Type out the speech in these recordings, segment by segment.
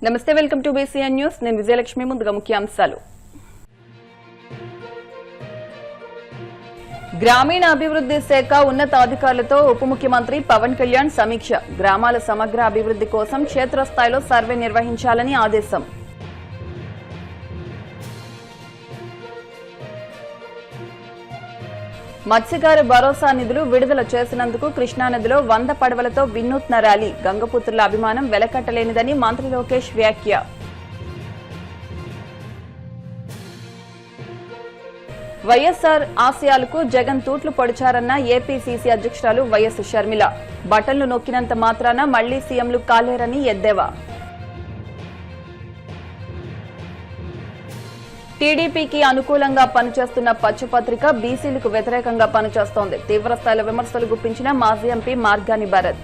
నమస్తే, welcome to BCN news. నేను విజయలక్ష్మి. ముందుగా ముఖ్యాంశాలు. గ్రామీణ అభివృద్ధి శాఖ ఉన్నతాధికారులతో ఉప ముఖ్యమంత్రి పవన్ కళ్యాణ్ సమీక్ష. గ్రామాల సమగ్ర అభివృద్ధి కోసం క్షేత్రస్థాయిలో సర్వే నిర్వహించాలని ఆదేశం. మత్స్యకార భరోసా నిధులు విడుదల చేసినందుకు కృష్ణానదిలో 100 పడవలతో వినూత్న ర్యాలీ. గంగపుత్రుల అభిమానం వెలకట్టలేనిదని మంత్రి లోకేష్ వ్యాఖ్య. వైఎస్ఆర్ ఆశయాలకు జగన్ తూట్లు పొడిచారన్న ఏపీసీసీ అధ్యక్షురాలు వైఎస్ షర్మిల. బటన్లు నొక్కినంత మాత్రాన మళ్లీ సీఎంలు కాలేరని ఎద్దేవా. టీడీపీకి అనుకూలంగా పనిచేస్తున్న పచ్చపత్రిక బీసీలకు వ్యతిరేకంగా పనిచేస్తోంది. తీవ్రస్థాయిలో విమర్శలు గుప్పించిన మాజీ ఎంపీ మార్గాని భరత్.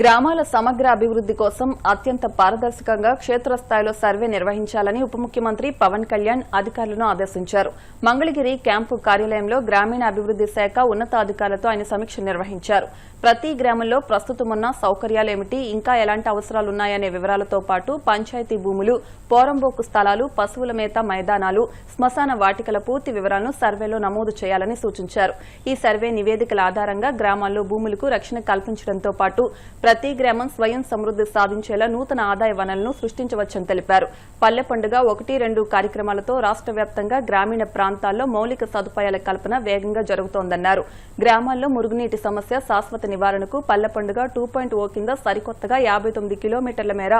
గ్రామాల సమగ్ర అభివృద్ధి కోసం అత్యంత పారదర్శకంగా క్షేత్రస్థాయిలో సర్వే నిర్వహించాలని ఉప ముఖ్యమంత్రి పవన్ కళ్యాణ్ అధికారులను ఆదేశించారు. మంగళగిరి క్యాంపు కార్యాలయంలో గ్రామీణ అభివృద్ధి శాఖ ఉన్నతాధికారులతో ఆయన సమీక్ష నిర్వహించారు. ప్రతి గ్రామంలో ప్రస్తుతం ఉన్న సౌకర్యాలేమిటి, ఇంకా ఎలాంటి అవసరాలున్నాయనే వివరాలతో పాటు పంచాయతీ భూములు, పోరంబోకు స్థలాలు, పశువుల మేత మైదానాలు, శ్మశాన వాటికల పూర్తి వివరాలను సర్వేలో నమోదు చేయాలని సూచించారు. ఈ సర్వే నివేదికల ఆధారంగా గ్రామాల్లో భూములకు రక్షణ కల్పించడంతో పాటు ప్రతి గ్రామం స్వయం సమృద్ది సాధించేలా నూతన ఆదాయ వనరులను సృష్టించవచ్చని తెలిపారు. పల్లె పండుగ 1-2 కార్యక్రమాలతో రాష్ట్ర వ్యాప్తంగా గ్రామీణ ప్రాంతాల్లో మౌలిక సదుపాయాల కల్పన వేగంగా జరుగుతోందన్నారు. గ్రామాల్లో మురుగునీటి సమస్య శాశ్వత నివారణకు పల్లె పండుగ 2.0 కింద సరికొత్తగా 59 కిలోమీటర్ల మేర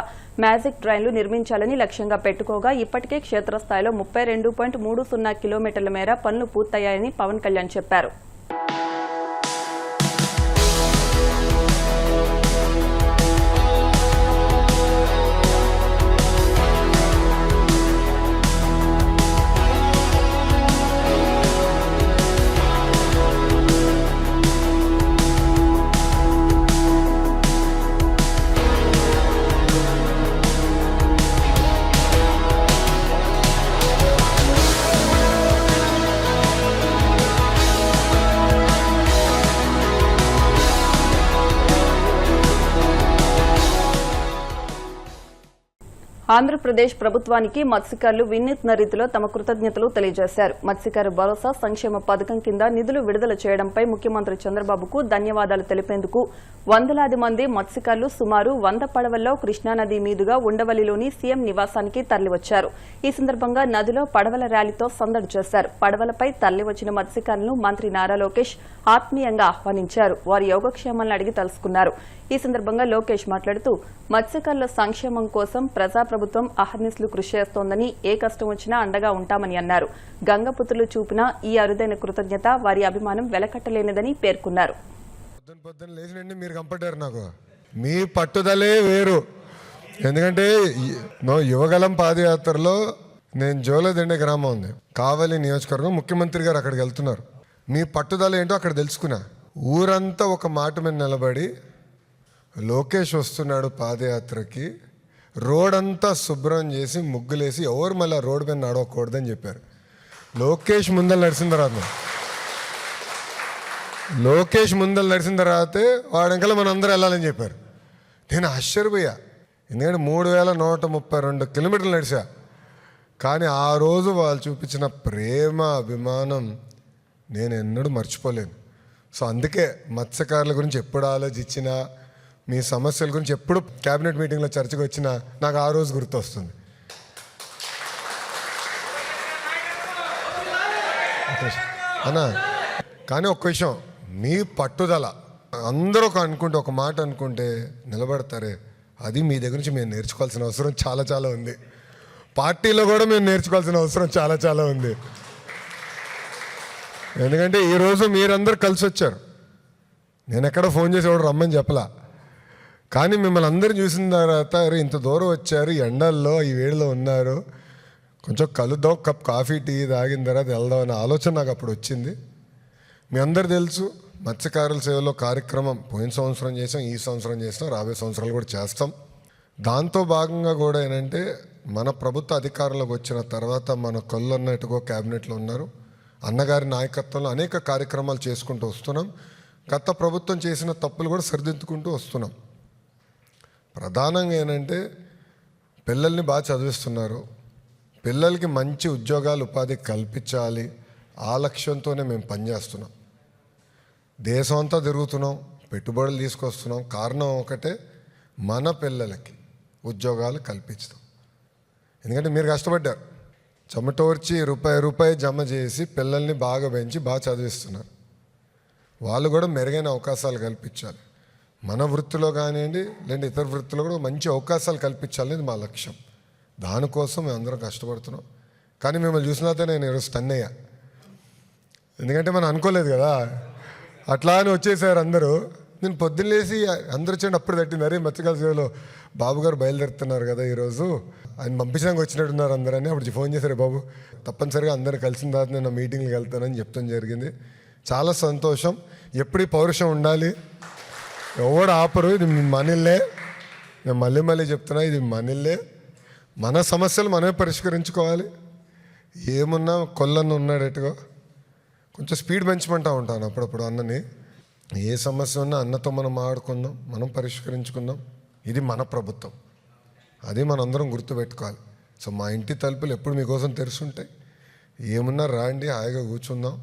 మ్యాజిక్ డ్రైన్లు నిర్మించాలని లక్ష్యంగా పెట్టుకోగా ఇప్పటికే క్షేత్రస్థాయిలో 32.30 కిలోమీటర్ల మేర పనులు పూర్తయ్యాయని పవన్ కళ్యాణ్ చెప్పారు. ఆంధ్రప్రదేశ్ ప్రభుత్వానికి మత్స్యకారులు వినూత్న రీతిలో తమ కృతజ్ఞతలు తెలియజేశారు. మత్స్యకార భరోసా సంక్షేమ పథకం కింద నిధులు విడుదల చేయడంపై ముఖ్యమంత్రి చంద్రబాబుకు ధన్యవాదాలు తెలిపేందుకు వందలాది మంది మత్స్యకారులు సుమారు 100 పడవల్లో కృష్ణానది మీదుగా ఉండవల్లిలోని సీఎం నివాసానికి తరలివచ్చారు. ఈ సందర్భంగా నదిలో పడవల ర్యాలీతో సందడి చేశారు. పడవలపై తరలివచ్చిన మత్స్యకారులను మంత్రి నారా లోకేష్ ఆత్మీయంగా ఆహ్వానించారు. వారి యోగక్షేమాలను అడిగి తెలుసుకున్నారు. ఈ సందర్భంగా లోకేష్ మాట్లాడుతూ మత్స్యకారుల సంక్షేమం కోసం ప్రజాప్రభుత్వం అహర్నిశలు కృషి చేస్తోందని, ఏ కష్టం వచ్చినా అండగా ఉంటామని అన్నారు. గంగపుత్రులు చూపిన ఈ అరుదైన కృతజ్ఞత, వారి అభిమానం వెలకట్టలేనిదని పేర్కొన్నారు. మీరు కంపట్టారు, నాకు మీ పట్టుదలే వేరు. ఎందుకంటే యువగలం పాదయాత్రలో నేను జోలదండే గ్రామం ఉంది, కావలి నియోజకవర్గం, ముఖ్యమంత్రి గారు అక్కడికి వెళ్తున్నారు. మీ పట్టుదల ఏంటో అక్కడ తెలుసుకున్నా. ఊరంతా ఒక మాట మీద నిలబడి లోకేష్ వస్తున్నాడు పాదయాత్రకి, రోడ్ అంతా శుభ్రం చేసి ముగ్గులేసి ఎవరు మళ్ళీ రోడ్డు మీద నడవకూడదని చెప్పారు. లోకేష్ ముందర నడిచిన తర్వాతే వాడు ఇంకా మనం అందరూ వెళ్ళాలని చెప్పారు. నేను ఆశ్చర్యపోయా, ఎందుకంటే 3132 కిలోమీటర్లు నడిచా. కానీ ఆ రోజు వాళ్ళు చూపించిన ప్రేమ, అభిమానం నేను ఎన్నడూ మర్చిపోలేను. సో అందుకే మత్స్యకారుల గురించి ఎప్పుడు ఆలోచించినా, మీ సమస్యల గురించి ఎప్పుడు క్యాబినెట్ మీటింగ్లో చర్చకు వచ్చినా నాకు ఆ రోజు గుర్తొస్తుంది. అన్నా, కానీ ఒక్క విషయం, మీ పట్టుదల, అందరూ ఒక మాట అనుకుంటే నిలబడతారే, అది మీ దగ్గర నుంచి మేము నేర్చుకోవాల్సిన అవసరం చాలా చాలా ఉంది. పార్టీలో కూడా మేము నేర్చుకోవాల్సిన అవసరం చాలా చాలా ఉంది. ఎందుకంటే ఈరోజు మీరందరూ కలిసి వచ్చారు. నేను ఎక్కడ ఫోన్ చేసి ఎవడు రమ్మని చెప్పలా, కానీ మిమ్మల్ని అందరూ చూసిన తర్వాత ఇంత దూరం వచ్చారు, ఎండల్లో ఈ వేడిలో ఉన్నారు, కొంచెం కలుద్దాం, కప్ కాఫీ టీ తాగిన తర్వాత వెళ్దాం అనే ఆలోచన నాకు అప్పుడు వచ్చింది. మీ అందరు తెలుసు, మత్స్యకారుల సేవలో కార్యక్రమం పోయిన సంవత్సరం చేసాం, ఈ సంవత్సరం చేస్తాం, రాబోయే సంవత్సరాలు కూడా చేస్తాం. దాంతో భాగంగా కూడా ఏంటంటే మన ప్రభుత్వ అధికారంలోకి వచ్చిన తర్వాత మన కొల్లన్నట్టుగా క్యాబినెట్లో ఉన్నారు, అన్నగారి నాయకత్వంలో అనేక కార్యక్రమాలు చేసుకుంటూ వస్తున్నాం. గత ప్రభుత్వం చేసిన తప్పులు కూడా సరిదిద్దుకుంటూ వస్తున్నాం. ప్రధానంగా ఏంటంటే పిల్లల్ని బాగా చదివిస్తున్నారు, పిల్లలకి మంచి ఉద్యోగాలు ఉపాధి కల్పించాలి, ఆ లక్ష్యంతోనే మేము పనిచేస్తున్నాం. దేశం అంతా తిరుగుతున్నాం, పెట్టుబడులు తీసుకొస్తున్నాం. కారణం ఒకటే, మన పిల్లలకి ఉద్యోగాలు కల్పించడం. ఎందుకంటే మీరు కష్టపడ్డారు, చెమటోర్చి రూపాయి జమ చేసి పిల్లల్ని బాగా పెంచి బాగా చదివిస్తున్నారు. వాళ్ళు కూడా మెరుగైన అవకాశాలు కల్పించాలి. మన వృత్తిలో కానివ్వండి, లేదంటే ఇతర వృత్తిలో కూడా మంచి అవకాశాలు కల్పించాలనేది మా లక్ష్యం. దానికోసం మేము అందరం కష్టపడుతున్నాం. కానీ మిమ్మల్ని చూసినాతే నేను ఈరోజు స్టన్ అయ్యా. ఎందుకంటే మనం అనుకోలేదు కదా, అట్లా అని వచ్చేసారు అందరూ. నేను పొద్దున్నేసి అందరూ వచ్చేయండి అప్పుడు తట్టింది, అరే మత్స్యకాల సేవలో బాబు గారు బయలుదేరుతున్నారు కదా ఈరోజు, ఆయన పంపించడానికి వచ్చినట్టున్నారు అందరని. అప్పుడు ఫోన్ చేశారు, బాబు తప్పనిసరిగా అందరూ కలిసిన తర్వాత నేను మీటింగ్కి వెళ్తానని చెప్తాం జరిగింది. చాలా సంతోషం. ఎప్పుడు ఈ పౌరుషం ఉండాలి, ఎవడు ఆపరు. ఇది మన ఇల్లే, నేను మళ్ళీ చెప్తున్నా, ఇది మన ఇల్లే. మన సమస్యలు మనమే పరిష్కరించుకోవాలి. ఏమున్నా కొల్లన్న ఉన్నాడేట్టుగా కొంచెం స్పీడ్ పెంచమంటా ఉంటాను అప్పుడప్పుడు అన్నని. ఏ సమస్య ఉన్నా అన్నతో మనం ఆడుకుందాం, మనం పరిష్కరించుకుందాం. ఇది మన ప్రభుత్వం, అది మనందరం గుర్తుపెట్టుకోవాలి. సో మా ఇంటి తలుపులు ఎప్పుడు మీకోసం తెరుచుంటాయి. ఏమున్నా రాండి, హాయిగా కూర్చుందాం.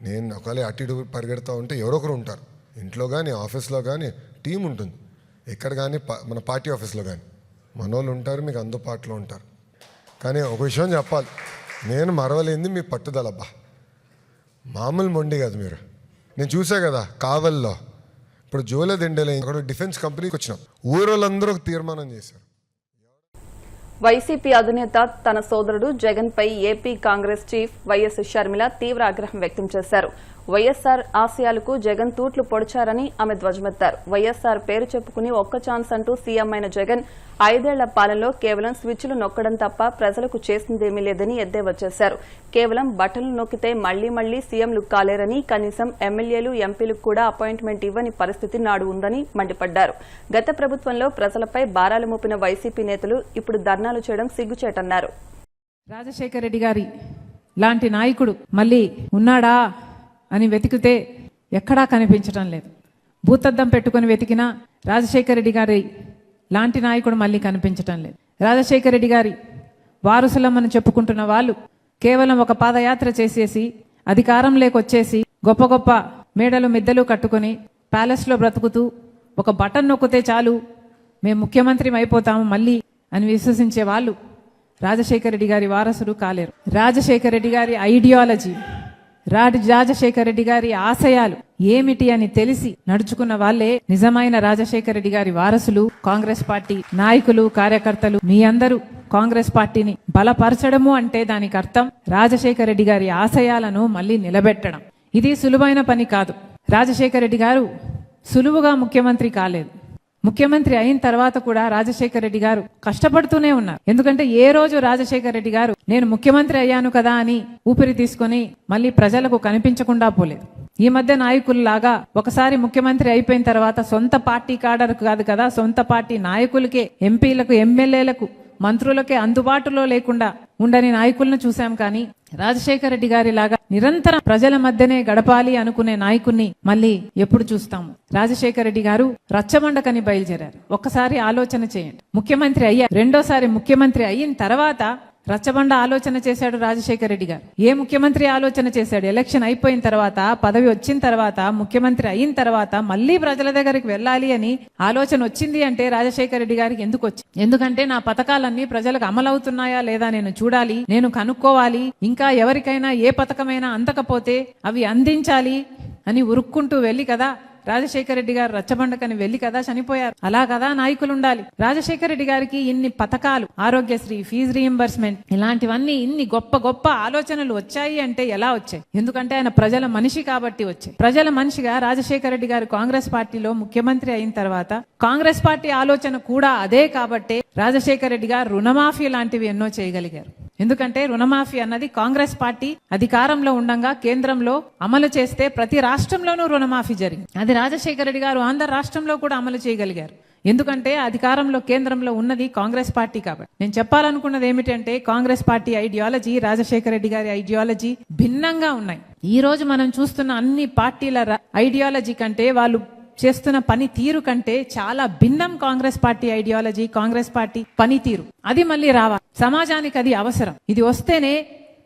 నేను ఒకవేళ అటు ఇటు పరిగెడతా ఉంటే ఎవరో ఒకరు ఉంటారు, ఇంట్లో కానీ ఆఫీస్లో కానీ టీం ఉంటుంది, ఎక్కడ కానీ మన పార్టీ ఆఫీస్లో కానీ మనోళ్ళు ఉంటారు, మీకు అందుబాటులో ఉంటారు. కానీ ఒక విషయం చెప్పాలి, నేను మరవలేంది మీ పట్టుదల. అబ్బా మామూలు మొండి కాదు మీరు. నేను చూసా కదా కావల్లో, ఇప్పుడు జోలెదిండేలో అక్కడ డిఫెన్స్ కంపెనీకి వచ్చినాం, ఊరోళ్ళందరూ ఒక తీర్మానం చేశారు. వైసీపీ అధినేత తన సోదరుడు జగన్ పై ఏపీ కాంగ్రెస్ చీఫ్ వైఎస్ షర్మిల తీవ్ర ఆగ్రహం వ్యక్తం చేశారు. వైఎస్సార్ ఆశయాలకు జగన్ తూట్లు పొడిచారని ఆమె ధ్వజమెత్తారు. వైఎస్సార్ పేరు చెప్పుకుని ఒక్క ఛాన్స్ అంటూ సీఎం అయిన జగన్ 5 ఏళ్ల పాలనలో కేవలం స్విచ్లు నొక్కడం తప్ప ప్రజలకు చేసిందేమీ లేదని ఎద్దేవా చేశారు. కేవలం బటన్లు నొక్కితే మళ్లీ సీఎంలు కాలేరని, కనీసం ఎమ్మెల్యేలు ఎంపీలకు కూడా అపాయింట్మెంట్ ఇవ్వని పరిస్థితి నాడు ఉందని మండిపడ్డారు. గత ప్రభుత్వంలో ప్రజలపై భారాలు మోపిన వైసీపీ నేతలు ఇప్పుడు ధర్నాలు చేయడం సిగ్గుచేటన్నారు. రాజశేఖర రెడ్డి గారి లాంటి నాయకుడు మళ్ళీ ఉన్నాడా అని వెతికితే ఎక్కడా కనిపించడం లేదు. భూతద్దం పెట్టుకుని వెతికినా రాజశేఖర రెడ్డి గారి లాంటి నాయకుడు మళ్ళీ కనిపించడం లేదు. రాజశేఖర రెడ్డి గారి వారసులమ్మని చెప్పుకుంటున్న వాళ్ళు కేవలం ఒక పాదయాత్ర చేసేసి అధికారంలోకి వచ్చేసి గొప్ప మేడలు మిద్దెలు కట్టుకుని ప్యాలెస్లో బ్రతుకుతూ ఒక బటన్ నొక్కితే చాలు మేము ముఖ్యమంత్రి అయిపోతాము మళ్ళీ అని విశ్వసించే వాళ్ళు రాజశేఖర రెడ్డి గారి వారసుడు కాలేరు. రాజశేఖర రెడ్డి గారి ఐడియాలజీ, రాజశేఖర రెడ్డి గారి ఆశయాలు ఏమిటి అని తెలిసి నడుచుకున్న వాళ్లే నిజమైన రాజశేఖర రెడ్డి గారి వారసులు. కాంగ్రెస్ పార్టీ నాయకులు, కార్యకర్తలు మీ అందరూ కాంగ్రెస్ పార్టీని బలపరచడము అంటే దానికి అర్థం రాజశేఖర రెడ్డి గారి ఆశయాలను మళ్ళీ నిలబెట్టడం. ఇది సులువైన పని కాదు. రాజశేఖర రెడ్డి గారు సులువుగా ముఖ్యమంత్రి కాలేదు. ముఖ్యమంత్రి అయిన తర్వాత కూడా రాజశేఖర రెడ్డి గారు కష్టపడుతూనే ఉన్నారు. ఎందుకంటే ఏ రోజు రాజశేఖర రెడ్డి గారు నేను ముఖ్యమంత్రి అయ్యాను కదా అని ఊపిరి తీసుకుని మళ్ళీ ప్రజలకు కనిపించకుండా పోలేదు. ఈ మధ్య నాయకుల్లాగా ఒకసారి ముఖ్యమంత్రి అయిపోయిన తర్వాత సొంత పార్టీ కాడర్ కాదు కదా, సొంత పార్టీ నాయకులకే, ఎంపీలకు, ఎమ్మెల్యేలకు, మంత్రులకే అందుబాటులో లేకుండా ఉండని నాయకులను చూశాం. కానీ రాజశేఖర రెడ్డి గారి లాగా నిరంతరం ప్రజల మధ్యనే గడపాలి అనుకునే నాయకుణ్ణి మళ్ళీ ఎప్పుడు చూస్తాము? రాజశేఖర రెడ్డి గారు రచ్చబండకని బయలుదేరారు. ఒక్కసారి ఆలోచన చేయండి. ముఖ్యమంత్రి అయ్యారు, రెండోసారి ముఖ్యమంత్రి అయిన తర్వాత రచ్చబండ ఆలోచన చేశాడు రాజశేఖర రెడ్డి గారు. ఏ ముఖ్యమంత్రి ఆలోచన చేశాడు? ఎలక్షన్ అయిపోయిన తర్వాత, పదవి వచ్చిన తర్వాత, ముఖ్యమంత్రి అయిన తర్వాత మళ్ళీ ప్రజల దగ్గరికి వెళ్ళాలి అని ఆలోచన వచ్చింది అంటే రాజశేఖర రెడ్డి గారికి ఎందుకు వచ్చింది? ఎందుకంటే నా పథకాలన్నీ ప్రజలకు అమలవుతున్నాయా లేదా నేను చూడాలి, నేను కనుక్కోవాలి, ఇంకా ఎవరికైనా ఏ పథకమైనా అందకపోతే అవి అందించాలి అని ఉరుక్కుంటూ వెళ్ళి కదా రాజశేఖర రెడ్డి గారు రచ్చబండకని వెళ్ళి కదా చనిపోయారు. అలా కదా నాయకులు ఉండాలి. రాజశేఖర రెడ్డి గారికి ఇన్ని పథకాలు, ఆరోగ్యశ్రీ, ఫీజు రీయింబర్స్మెంట్, ఇలాంటివన్నీ ఇన్ని గొప్ప ఆలోచనలు వచ్చాయి అంటే ఎలా వచ్చాయి? ఎందుకంటే ఆయన ప్రజల మనిషి కాబట్టి వచ్చాయి. ప్రజల మనిషిగా రాజశేఖర రెడ్డి గారు కాంగ్రెస్ పార్టీలో ముఖ్యమంత్రి అయిన తర్వాత కాంగ్రెస్ పార్టీ ఆలోచన కూడా అదే కాబట్టే రాజశేఖర రెడ్డి గారు రుణమాఫీ లాంటివి ఎన్నో చేయగలిగారు. ఎందుకంటే రుణమాఫీ అన్నది కాంగ్రెస్ పార్టీ అధికారంలో ఉండగా కేంద్రంలో అమలు చేస్తే ప్రతి రాష్ట్రంలోనూ రుణమాఫీ జరిగింది. అది రాజశేఖర రెడ్డి గారు ఆంధ్ర రాష్ట్రంలో కూడా అమలు చేయగలిగారు. ఎందుకంటే అధికారంలో కేంద్రంలో ఉన్నది కాంగ్రెస్ పార్టీ కాబట్టి. నేను చెప్పాలనుకున్నది ఏమిటంటే కాంగ్రెస్ పార్టీ ఐడియాలజీ, రాజశేఖర రెడ్డి గారి ఐడియాలజీ భిన్నంగా ఉన్నాయి. ఈ రోజు మనం చూస్తున్న అన్ని పార్టీల ఐడియాలజీ కంటే వాళ్ళు చేస్తున్న పని తీరు కంటే చాలా భిన్నం Congress party ideology, Congress party పనితీరు. అది మళ్ళీ రావాలి, సమాజానికి అది అవసరం. ఇది వస్తేనే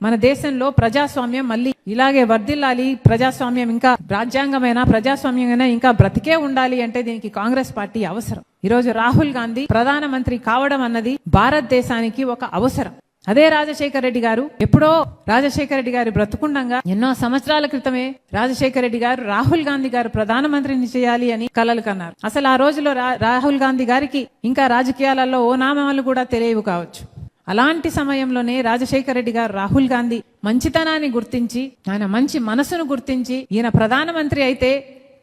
మన దేశంలో ప్రజాస్వామ్యం మళ్ళీ ఇలాగే వర్ధిల్లాలి. ప్రజాస్వామ్యం ఇంకా రాజ్యాంగమైనా ప్రజాస్వామ్యమైనా ఇంకా బ్రతికే ఉండాలి అంటే దీనికి కాంగ్రెస్ పార్టీ అవసరం. ఈరోజు రాహుల్ గాంధీ ప్రధానమంత్రి కావడం అన్నది భారతదేశానికి ఒక అవసరం. అదే రాజశేఖర రెడ్డి గారు ఎప్పుడో రాజశేఖర రెడ్డి గారు బ్రతుకుండగా ఎన్నో సంవత్సరాల క్రితమే రాజశేఖర రెడ్డి గారు రాహుల్ గాంధీ గారు ప్రధానమంత్రిని చేయాలి అని కలలు కన్నారు. అసలు ఆ రోజులో రాహుల్ గాంధీ గారికి ఇంకా రాజకీయాలలో ఓ నామాలు కూడా తెలియవు కావచ్చు. అలాంటి సమయంలోనే రాజశేఖర రెడ్డి గారు రాహుల్ గాంధీ మంచితనాన్ని గుర్తించి, ఆయన మంచి మనసును గుర్తించి, ఈయన ప్రధానమంత్రి అయితే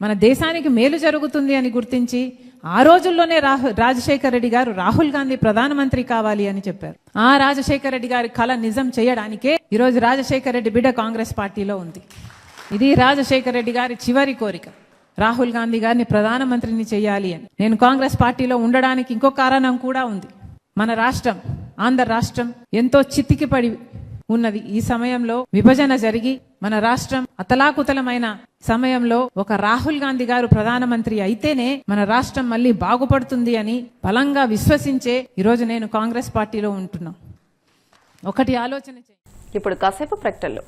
మన దేశానికి మేలు జరుగుతుంది అని గుర్తించి ఆ రోజుల్లోనే రాజశేఖర రెడ్డి గారు రాహుల్ గాంధీ ప్రధానమంత్రి కావాలి అని చెప్పారు. ఆ రాజశేఖర రెడ్డి గారి కళ నిజం చేయడానికే ఈరోజు రాజశేఖర రెడ్డి బిడ్డ కాంగ్రెస్ పార్టీలో ఉంది. ఇది రాజశేఖర రెడ్డి గారి చివరి కోరిక, రాహుల్ గాంధీ గారిని ప్రధానమంత్రిని చేయాలి అని. నేను కాంగ్రెస్ పార్టీలో ఉండడానికి ఇంకో కారణం కూడా ఉంది. మన రాష్ట్రం, ఆంధ్ర రాష్ట్రం ఎంతో చితికిపడి ఉన్నది. ఈ సమయంలో విభజన జరిగి మన రాష్ట్రం అతలాకుతలమైన సమయంలో ఒక రాహుల్ గాంధీ గారు ప్రధానమంత్రి అయితేనే మన రాష్ట్రం మళ్ళీ బాగుపడుతుంది అని బలంగా విశ్వసించే ఈరోజు నేను కాంగ్రెస్ పార్టీలో ఉంటున్నా. ఒకటి ఆలోచన చేయండి. ఇప్పుడు కాసేపు ప్రకటనలు.